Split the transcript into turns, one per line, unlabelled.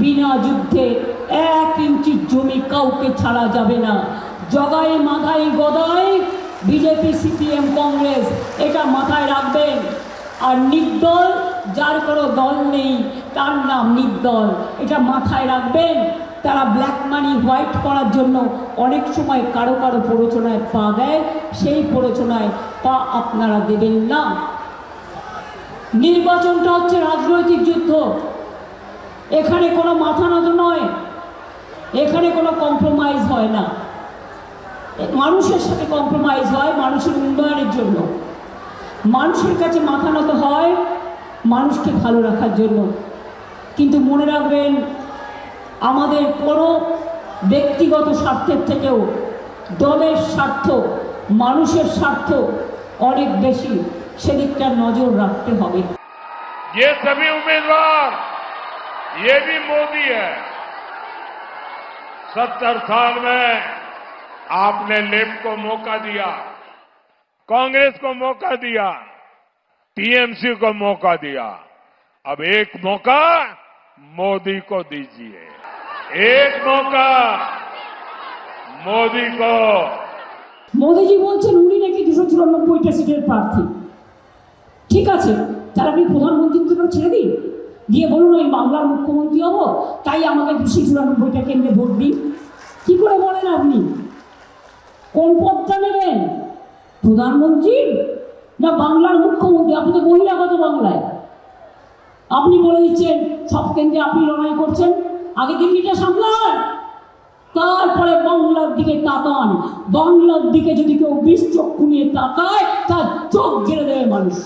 বিনা যুদ্ধে 1 ইঞ্চি জমি কাউকে ছাড়া যাবে না। জগাই মাথায় গদাই বিজেপি, সিপিএম, কংগ্রেস, এটা মাথায় রাখবেন। আর নির্দল, যার কোনো দল নেই তার নাম নির্দল, এটা মাথায় রাখবেন। তারা ব্ল্যাক মানি হোয়াইট করার জন্য অনেক সময় কারো কারো প্ররোচনায় পা দেয়, সেই প্ররোচনায় পা আপনারা দেবেন না। নির্বাচনটা হচ্ছে রাজনৈতিক যুদ্ধ, এখানে কোনো মাথা নত নয়, এখানে কোনো কম্প্রোমাইজ হয় না। মানুষের সাথে কম্প্রোমাইজ হয় মানুষের উন্নয়নের জন্য, মানুষের কাছে মাথা নত হয় মানুষকে ভালো রাখার জন্য। কিন্তু মনে রাখবেন, আমাদের কোনো ব্যক্তিগত স্বার্থের থেকেও দলের স্বার্থ, মানুষের স্বার্থ অনেক বেশি, সেদিকটা নজর রাখতে হবে।
ये सभी उम्मीदवार, ये भी मोदी है। 70 साल में आपने लेफ्ट को मौका दिया, कांग्रेस को मौका दिया, टीएमसी को मौका दिया। अब एक मौका मोदी को दीजिए, एक मौका मोदी को।
মোদিজি বলছেন উনি নাকি 294টা সিটের প্রার্থী। ঠিক আছে, তাহলে আপনি প্রধানমন্ত্রীত্বটা ছেড়ে দিন, দিয়ে বলুন ওই বাংলার মুখ্যমন্ত্রী হব, তাই আমাকে 294টা কেন্দ্রে ভোট দিন। কি করে বলেন আপনি? কোন পদটা নেবেন, প্রধানমন্ত্রী না বাংলার মুখ্যমন্ত্রী? আপনি তো বহিরাগত বাংলায়, আপনি বলে দিচ্ছেন সব কেন্দ্রে আপনি লড়াই করছেন। আগে দিল্লিটা সামলান, তারপরে বাংলার দিকে তাকান। বাংলার দিকে যদি কেউ 20 চক্ষু নিয়ে তাকায়, তার চোখ গেড়ে দেবে মানুষ।